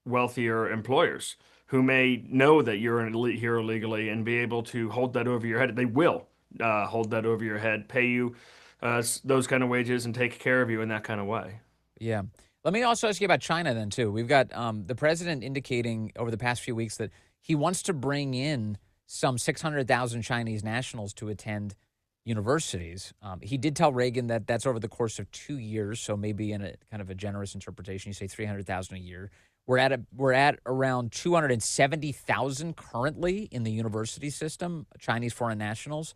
wealthier employers who may know that you're here illegally and be able to hold that over your head. They will hold that over your head, pay you those kind of wages, and take care of you in that kind of way. Yeah. Let me also ask you about China then too. We've got the president indicating over the past few weeks that he wants to bring in some 600,000 Chinese nationals to attend universities. He did tell Reagan that that's over the course of 2 years, so maybe in a kind of a generous interpretation, you say 300,000 a year. We're at around 270,000 currently in the university system, Chinese foreign nationals.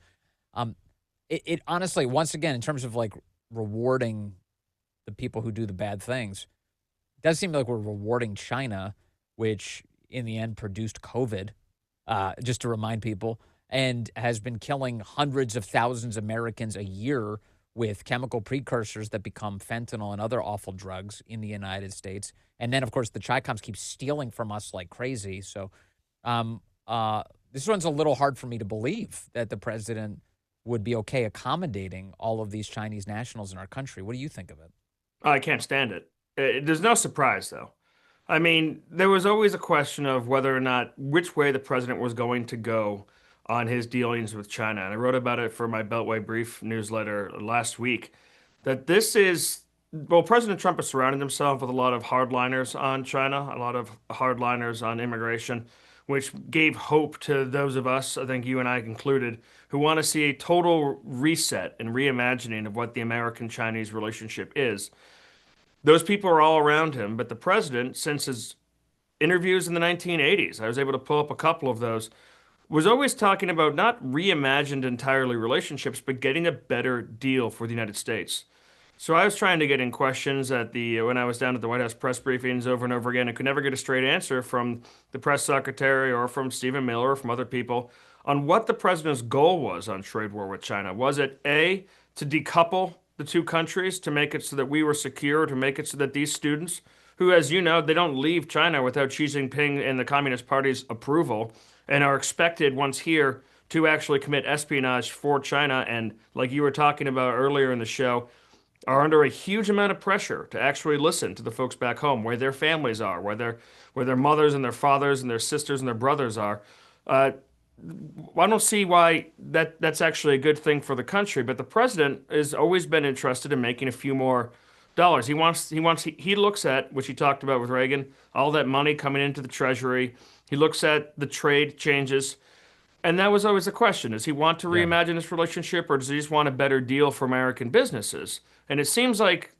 Um, it honestly, once again, in terms of like rewarding the people who do the bad things, it does seem like we're rewarding China, which in the end produced COVID, just to remind people, and has been killing hundreds of thousands of Americans a year with chemical precursors that become fentanyl and other awful drugs in the United States. And then, of course, the Chicoms keep stealing from us like crazy. So um, this one's a little hard for me to believe that the president would be okay accommodating all of these Chinese nationals in our country. What do you think of it? I can't stand it. There's no surprise, though. I mean, there was always a question of whether or not which way the president was going to go on his dealings with China. And I wrote about it for my Beltway Brief newsletter last week. That this is, well, President Trump has surrounded himself with a lot of hardliners on China, a lot of hardliners on immigration, which gave hope to those of us, I think you and I included, who want to see a total reset and reimagining of what the American-Chinese relationship is. Those people are all around him, but the president, since his interviews in the 1980s, I was able to pull up a couple of those, was always talking about not reimagined entirely relationships, but getting a better deal for the United States. So I was trying to get in questions at the when I was down at the White House press briefings over and over again and could never get a straight answer from the press secretary or from Stephen Miller or from other people on what the president's goal was on trade war with China. Was it A, to decouple the two countries to make it so that we were secure, to make it so that these students, who, as you know, they don't leave China without Xi Jinping and the Communist Party's approval, and are expected once here to actually commit espionage for China, and like you were talking about earlier in the show, are under a huge amount of pressure to actually listen to the folks back home, where their families are, where their mothers and their fathers and their sisters and their brothers are. Uh, I don't see why that's actually a good thing for the country, but the president has always been interested in making a few more dollars. He looks at, which he talked about with Reagan, all that money coming into the treasury. He looks at the trade changes. And that was always the question. Does he want to Yeah. reimagine this relationship or does he just want a better deal for American businesses? And it seems like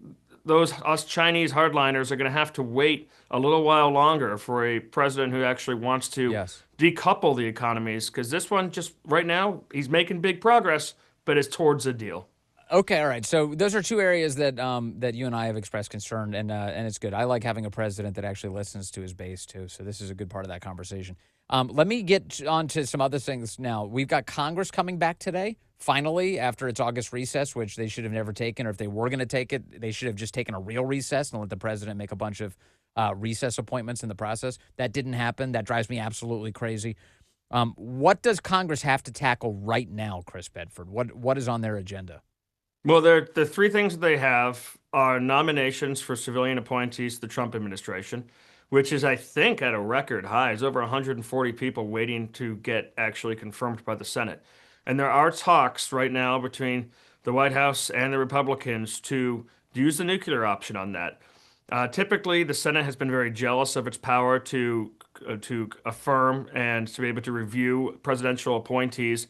us Chinese hardliners are going to have to wait a little while longer for a president who actually wants to Yes. decouple the economies, because this one just right now he's making big progress, but it's towards a deal. Okay, all right. So those are two areas that that you and I have expressed concern, and it's good. I like having a president that actually listens to his base too. So this is a good part of that conversation. Let me get on to some other things now. We've got Congress coming back today, finally, after its August recess, which they should have never taken, or if they were going to take it, they should have just taken a real recess and let the president make a bunch of recess appointments in the process. That didn't happen. That drives me absolutely crazy. What does Congress have to tackle right now, Chris Bedford? What is on their agenda? Well, the three things that they have are nominations for civilian appointees to the Trump administration, which is, I think, at a record high. It's over 140 people waiting to get actually confirmed by the Senate. And there are talks right now between the White House and the Republicans to use the nuclear option on that. Typically, the Senate has been very jealous of its power to affirm and to be able to review presidential appointees.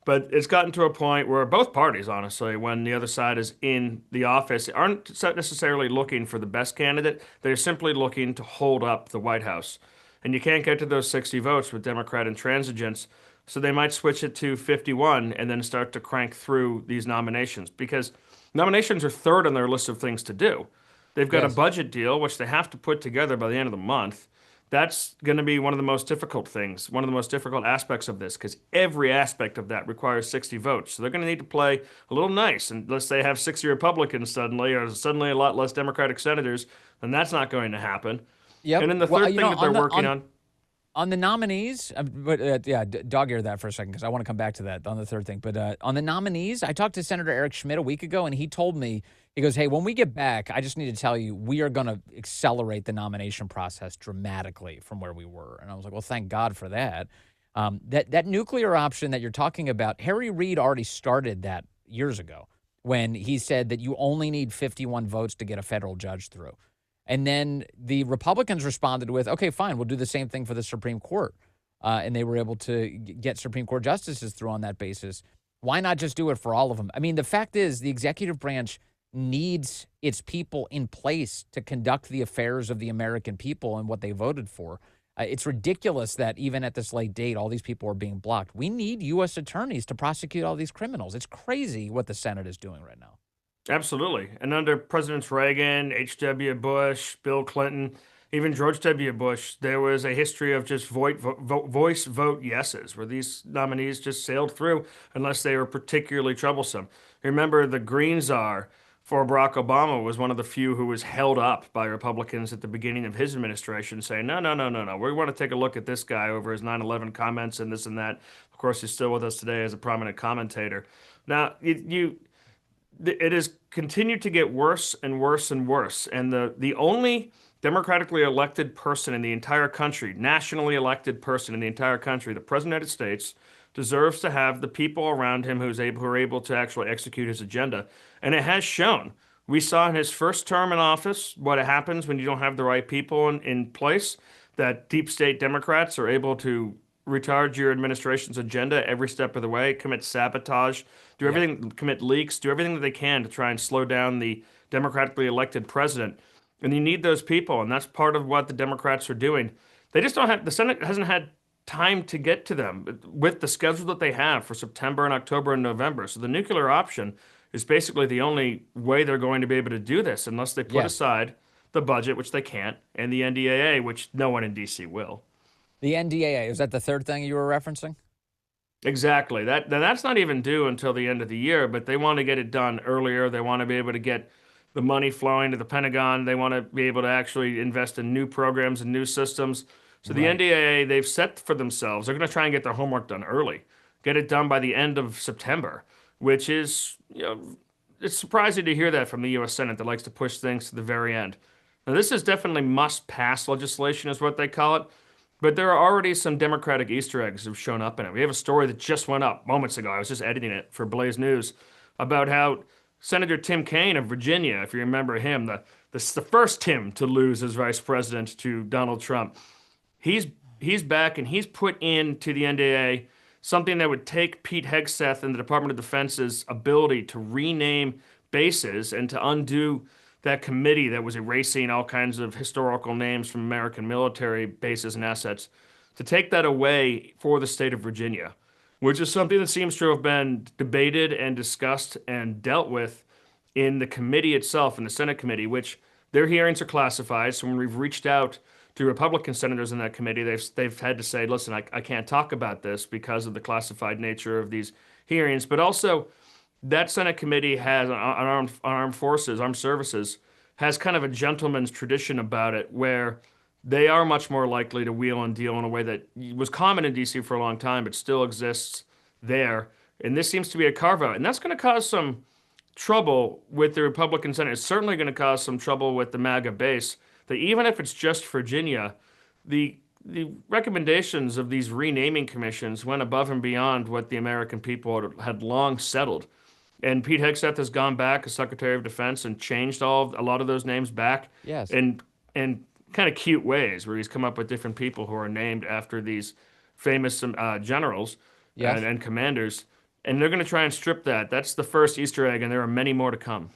But it's gotten to a point where both parties, honestly, when the other side is in the office, aren't necessarily looking for the best candidate. They're simply looking to hold up the White House. And you can't get to those 60 votes with Democrat intransigence. So they might switch it to 51 and then start to crank through these nominations, because nominations are third on their list of things to do. They've got a Yes. budget deal, which they have to put together by the end of the month. That's going to be one of the most difficult things, one of the most difficult aspects of this, because every aspect of that requires 60 votes. So they're going to need to play a little nice. And unless they have 60 Republicans suddenly, or suddenly a lot less Democratic senators, then that's not going to happen. Yep. And then the Well, third thing that they're working on. On the nominees, dog ear that for a second because I want to come back to that on the third thing. But on the nominees, I talked to Senator Eric Schmidt a week ago, and he told me, he goes, hey, when we get back, I just need to tell you, we are going to accelerate the nomination process dramatically from where we were. And I was like, well, thank God for that. That nuclear option that you're talking about, Harry Reid already started that years ago when he said that you only need 51 votes to get a federal judge through. And then the Republicans responded with, okay, fine, we'll do the same thing for the Supreme Court. And they were able to get Supreme Court justices through on that basis. Why not just do it for all of them? I mean, the fact is the executive branch needs its people in place to conduct the affairs of the American people and what they voted for. It's ridiculous that even at this late date, all these people are being blocked. We need U.S. attorneys to prosecute all these criminals. It's crazy what the Senate is doing right now. Absolutely. And under Presidents Reagan, H.W. Bush, Bill Clinton, even George W. Bush, there was a history of just voice vote yeses, where these nominees just sailed through unless they were particularly troublesome. Remember, the Green Czar for Barack Obama was one of the few who was held up by Republicans at the beginning of his administration, saying, no, no, no, no, no. We want to take a look at this guy over his 9/11 comments and this and that. Of course, he's still with us today as a prominent commentator. Now, it has continued to get worse and worse and worse. And the only democratically elected person in the entire country, nationally elected person in the entire country, the President of the United States, deserves to have the people around him who are able to actually execute his agenda. And it has shown. We saw in his first term in office what happens when you don't have the right people in place, that deep state Democrats are able to retard your administration's agenda every step of the way, commit sabotage, do everything, commit leaks, do everything that they can to try and slow down the democratically elected president. And you need those people, and that's part of what the Democrats are doing. They just don't have, the Senate hasn't had time to get to them with the schedule that they have for September and October and November. So the nuclear option is basically the only way they're going to be able to do this unless they put aside the budget, which they can't, and the NDAA, which no one in D.C. will. The NDAA, is that the third thing you were referencing? Exactly. That's not even due until the end of the year, but they want to get it done earlier. They want to be able to get the money flowing to the Pentagon. They want to be able to actually invest in new programs and new systems. So the NDAA, they've set for themselves, they're going to try and get their homework done early, get it done by the end of September, which is, it's surprising to hear that from the U.S. Senate that likes to push things to the very end. Now, this is definitely must-pass legislation, is what they call it. But there are already some Democratic Easter eggs that have shown up in it. We have a story that just went up moments ago. I was just editing it for Blaze News about how Senator Tim Kaine of Virginia, if you remember him, the first Tim to lose as vice president to Donald Trump, he's back and he's put into the NDAA something that would take Pete Hegseth and the Department of Defense's ability to rename bases and to undo that committee that was erasing all kinds of historical names from American military bases and assets, to take that away for the state of Virginia, which is something that seems to have been debated and discussed and dealt with in the committee itself, in the Senate committee, which their hearings are classified. So when we've reached out to Republican senators in that committee, they've had to say, listen, I can't talk about this because of the classified nature of these hearings. But also, that Senate committee has on armed forces, armed services, has kind of a gentleman's tradition about it, where they are much more likely to wheel and deal in a way that was common in D.C. for a long time, but still exists there. And this seems to be a carve out. And that's going to cause some trouble with the Republican Senate. It's certainly going to cause some trouble with the MAGA base, that even if it's just Virginia, the recommendations of these renaming commissions went above and beyond what the American people had long settled. And Pete Hegseth has gone back as Secretary of Defense and changed a lot of those names back in kind of cute ways, where he's come up with different people who are named after these famous generals and commanders. And they're going to try and strip that. That's the first Easter egg, and there are many more to come.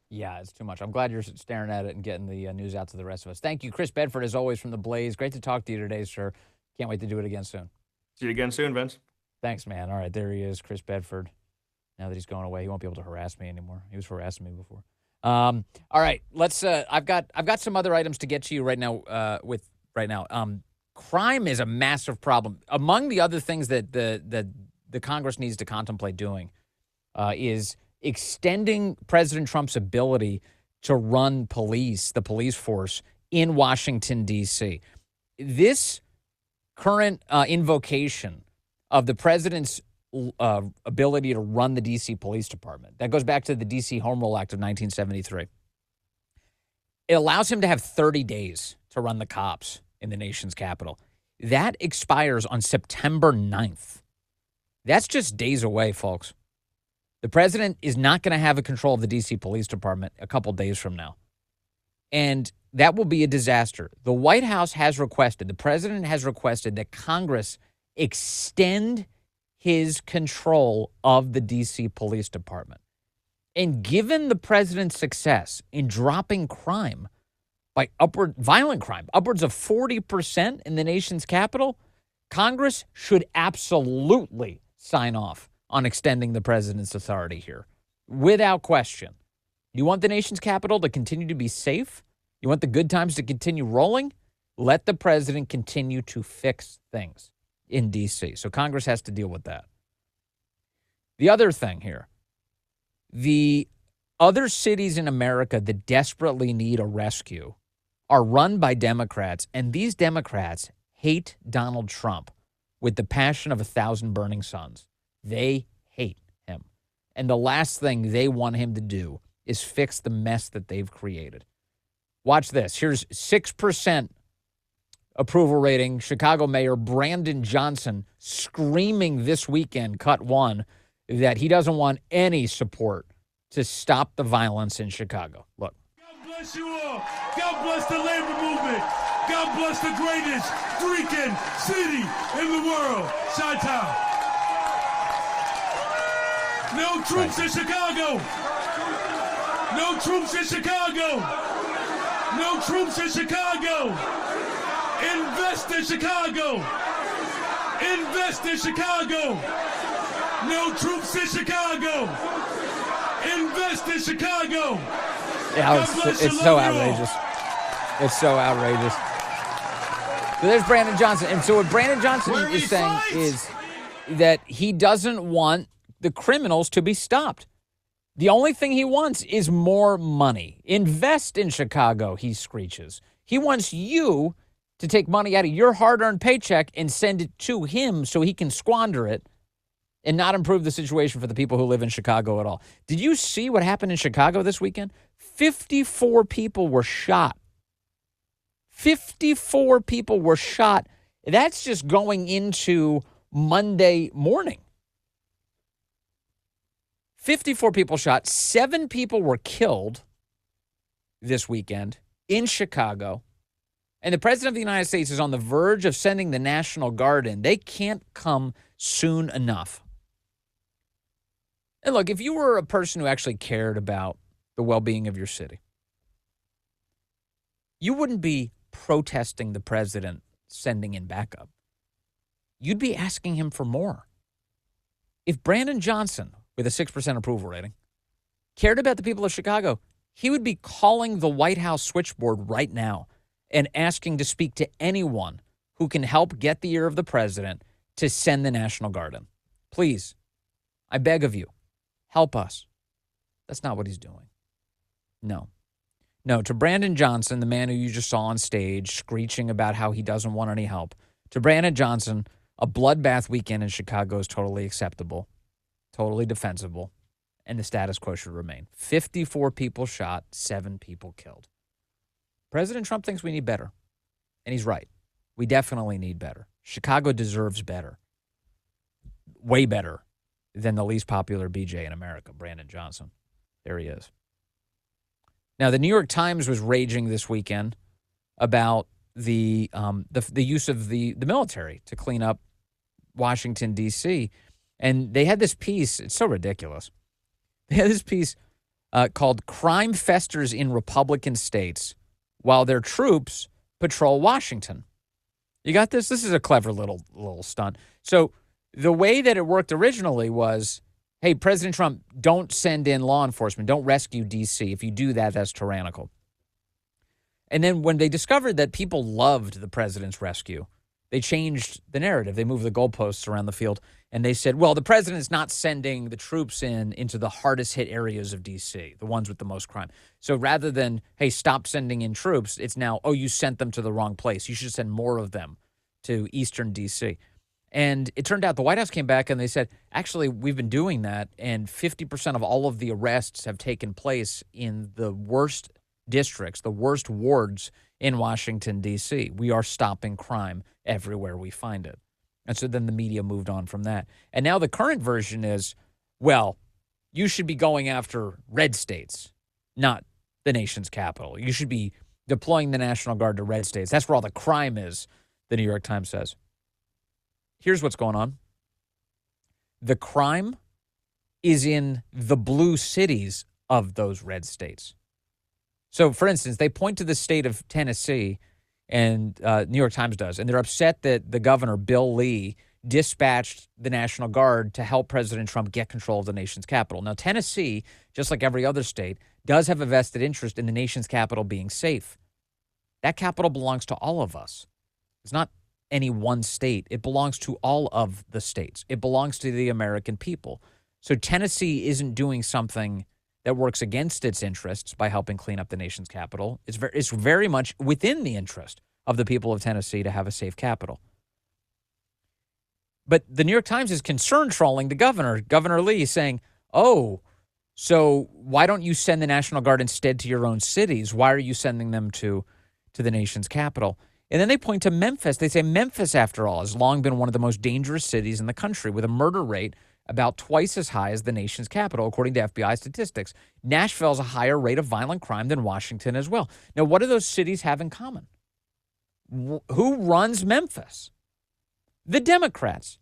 Yeah, it's too much. I'm glad you're staring at it and getting the news out to the rest of us. Thank you, Chris Bedford, as always, from The Blaze. Great to talk to you today, sir. Can't wait to do it again soon. See you again soon, Vince. Thanks, man. All right, there he is, Chris Bedford. Now that he's going away, he won't be able to harass me anymore. He was harassing me before. All right, let's. I've got some other items to get to you right now. Crime is a massive problem. Among the other things that the Congress needs to contemplate doing is extending President Trump's ability to run the police force in Washington, D.C. This current invocation of the president's ability to run the D.C. Police Department. That goes back to the D.C. Home Rule Act of 1973. It allows him to have 30 days to run the cops in the nation's capital. That expires on September 9th. That's just days away, folks. The president is not going to have a control of the D.C. Police Department a couple days from now. And that will be a disaster. The White House has requested, the president has requested that Congress extend his control of the D.C. Police Department. And given the president's success in dropping crime by violent crime, upwards of 40% in the nation's capital, Congress should absolutely sign off on extending the president's authority here, without question. You want the nation's capital to continue to be safe? You want the good times to continue rolling? Let the president continue to fix things in D.C. So Congress has to deal with that. The other thing here, the other cities in America that desperately need a rescue are run by Democrats, and these Democrats hate Donald Trump with the passion of 1,000 burning suns. They hate him. And the last thing they want him to do is fix the mess that they've created. Watch this. Here's 6% approval rating. Chicago Mayor Brandon Johnson screaming this weekend, cut one, that he doesn't want any support to stop the violence in Chicago. Look. God bless you all. God bless the labor movement. God bless the greatest freaking city in the world. Chi-Town. No troops in Chicago. No troops in Chicago. No troops in Chicago. Invest in Chicago. Invest in Chicago. No troops in Chicago. Invest in Chicago. Yeah, it's so outrageous. It's so outrageous. So there's Brandon Johnson. And so what Brandon Johnson is saying is that he doesn't want the criminals to be stopped. The only thing he wants is more money. Invest in Chicago, he screeches. He wants you to take money out of your hard-earned paycheck and send it to him so he can squander it and not improve the situation for the people who live in Chicago at all. Did you see what happened in Chicago this weekend? 54 people were shot. 54 people were shot. That's just going into Monday morning. 54 people shot. 7 people were killed this weekend in Chicago. And the president of the United States is on the verge of sending the National Guard in. They can't come soon enough. And look, if you were a person who actually cared about the well-being of your city, you wouldn't be protesting the president sending in backup. You'd be asking him for more. If Brandon Johnson, with a 6% approval rating, cared about the people of Chicago, he would be calling the White House switchboard right now and asking to speak to anyone who can help get the ear of the president to send the National Guard in. Please, I beg of you, help us. That's not what he's doing. No. No, to Brandon Johnson, the man who you just saw on stage screeching about how he doesn't want any help, to Brandon Johnson, a bloodbath weekend in Chicago is totally acceptable, totally defensible, and the status quo should remain. 54 people shot, 7 people killed. President Trump thinks we need better, and he's right. We definitely need better. Chicago deserves better, way better than the least popular BJ in America, Brandon Johnson. There he is. Now, the New York Times was raging this weekend about the use of the military to clean up Washington, D.C., and they had this piece. It's so ridiculous. They had this piece called "Crime Festers in Republican States While Their Troops Patrol Washington." You got this? This is a clever little stunt. So the way that it worked originally was, hey, President Trump, don't send in law enforcement. Don't rescue D.C. If you do that, that's tyrannical. And then when they discovered that people loved the president's rescue, they changed the narrative. They moved the goalposts around the field, and they said, well, the president's not sending the troops into the hardest hit areas of D.C., the ones with the most crime. So rather than, hey, stop sending in troops, it's now, oh, you sent them to the wrong place. You should send more of them to eastern D.C. And it turned out the White House came back and they said, actually, we've been doing that, and 50% of all of the arrests have taken place in the worst districts, the worst wards in Washington, D.C. We are stopping crime everywhere we find it. And so then the media moved on from that. And now the current version is, well, you should be going after red states, not the nation's capital. You should be deploying the National Guard to red states. That's where all the crime is, the New York Times says. Here's what's going on. The crime is in the blue cities of those red states. So, for instance, they point to the state of Tennessee, and New York Times does, and they're upset that the governor, Bill Lee, dispatched the National Guard to help President Trump get control of the nation's capital. Now, Tennessee, just like every other state, does have a vested interest in the nation's capital being safe. That capital belongs to all of us. It's not any one state. It belongs to all of the states. It belongs to the American people. So Tennessee isn't doing something that works against its interests by helping clean up the nation's capital. It's very much within the interest of the people of Tennessee to have a safe capital. But the New York Times is concerned trolling the governor, Governor Lee, saying, oh, so why don't you send the National Guard instead to your own cities? Why are you sending them to the nation's capital? And then they point to Memphis. They say Memphis, after all, has long been one of the most dangerous cities in the country with a murder rate about twice as high as the nation's capital, according to FBI statistics. Nashville has a higher rate of violent crime than Washington as well. Now, what do those cities have in common? Who runs Memphis? The Democrats.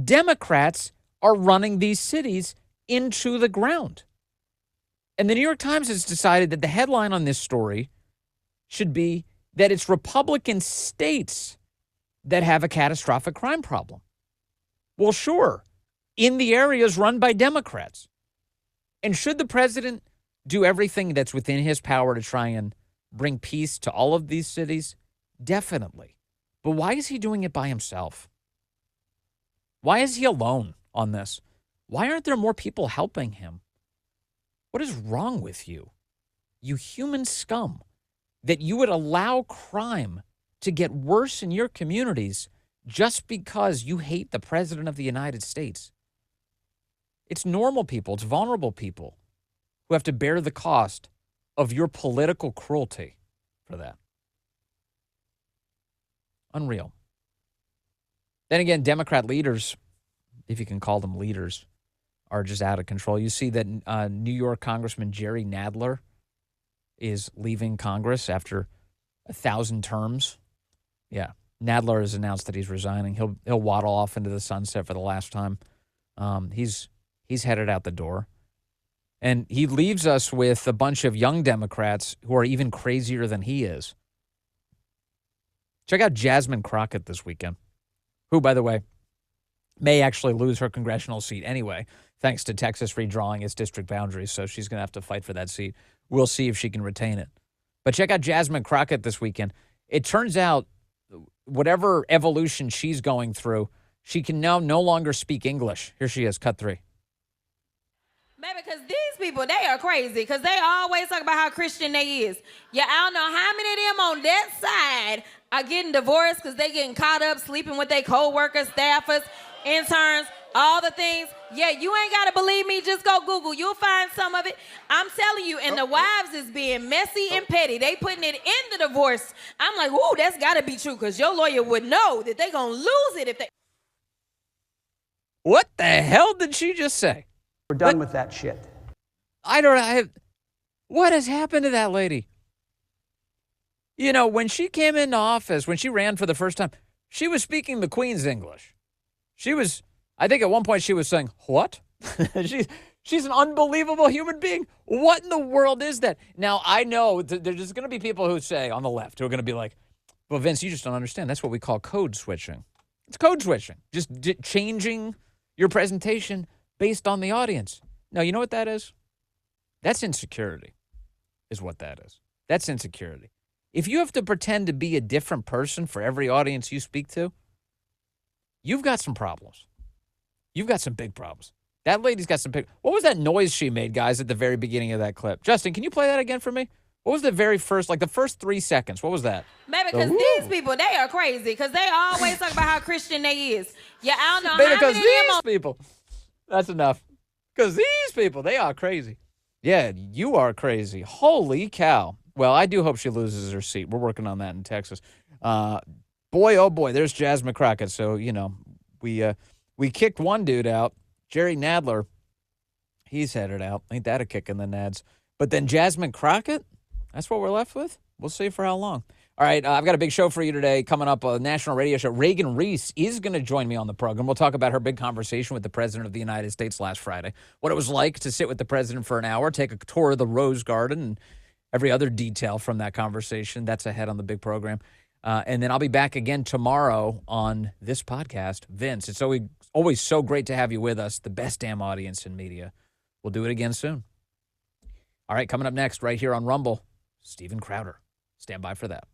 Democrats are running these cities into the ground. And the New York Times has decided that the headline on this story should be that it's Republican states that have a catastrophic crime problem. Well, sure, in the areas run by Democrats. And should the president do everything that's within his power to try and bring peace to all of these cities? Definitely. But why is he doing it by himself? Why is he alone on this? Why aren't there more people helping him? What is wrong with you, you human scum, that you would allow crime to get worse in your communities just because you hate the president of the United States? It's normal people, it's vulnerable people who have to bear the cost of your political cruelty for that. Unreal. Then again, Democrat leaders, if you can call them leaders, are just out of control. You see that New York Congressman Jerry Nadler is leaving Congress after 1,000 terms. Yeah, Nadler has announced that he's resigning. He'll waddle off into the sunset for the last time. He's headed out the door. And he leaves us with a bunch of young Democrats who are even crazier than he is. Check out Jasmine Crockett this weekend, who, by the way, may actually lose her congressional seat anyway, thanks to Texas redrawing its district boundaries. So she's going to have to fight for that seat. We'll see if she can retain it. But check out Jasmine Crockett this weekend. It turns out whatever evolution she's going through, she can now no longer speak English. Here she is, cut 3. Baby, because these people, they are crazy, because they always talk about how Christian they is. Yeah, I don't know how many of them on that side are getting divorced because they getting caught up sleeping with their co-workers, staffers, interns, all the things. Yeah, you ain't got to believe me. Just go Google. You'll find some of it. I'm telling you, and the wives is being messy and petty. They putting it in the divorce. I'm like, ooh, that's got to be true, because your lawyer would know that they going to lose it if they... What the hell did she just say? We're done with that shit. What has happened to that lady? You know, when she came into office, when she ran for the first time, she was speaking the Queen's English. I think at one point she was saying, what? She's an unbelievable human being. What in the world is that? Now, I know there's going to be people who say on the left who are going to be like, well, Vince, you just don't understand. That's what we call code switching. It's code switching. Just changing your presentation based on the audience. No, you know what that is? That's insecurity, is what that is. That's insecurity. If you have to pretend to be a different person for every audience you speak to, you've got some problems. You've got some big problems. That lady's got some big... What was that noise she made, guys, at the very beginning of that clip? Justin, can you play that again for me? What was the very first, like the first 3 seconds? What was that? Maybe because these people, they are crazy. Because they always talk about how Christian they is. Yeah, I don't know Maybe how because many of them these on people. That's enough. Because these people, they are crazy. Yeah, you are crazy. Holy cow. Well, I do hope she loses her seat. We're working on that in Texas. Boy, oh boy, there's Jasmine Crockett. So, we kicked one dude out. Jerry Nadler, he's headed out. Ain't that a kick in the nads? But then Jasmine Crockett, that's what we're left with? We'll see for how long. All right, I've got a big show for you today coming up, a national radio show. Reagan Reese is going to join me on the program. We'll talk about her big conversation with the President of the United States last Friday, what it was like to sit with the President for an hour, take a tour of the Rose Garden, and every other detail from that conversation. That's ahead on the big program. And then I'll be back again tomorrow on this podcast. Vince, it's always so great to have you with us, the best damn audience in media. We'll do it again soon. All right, coming up next right here on Rumble, Steven Crowder. Stand by for that.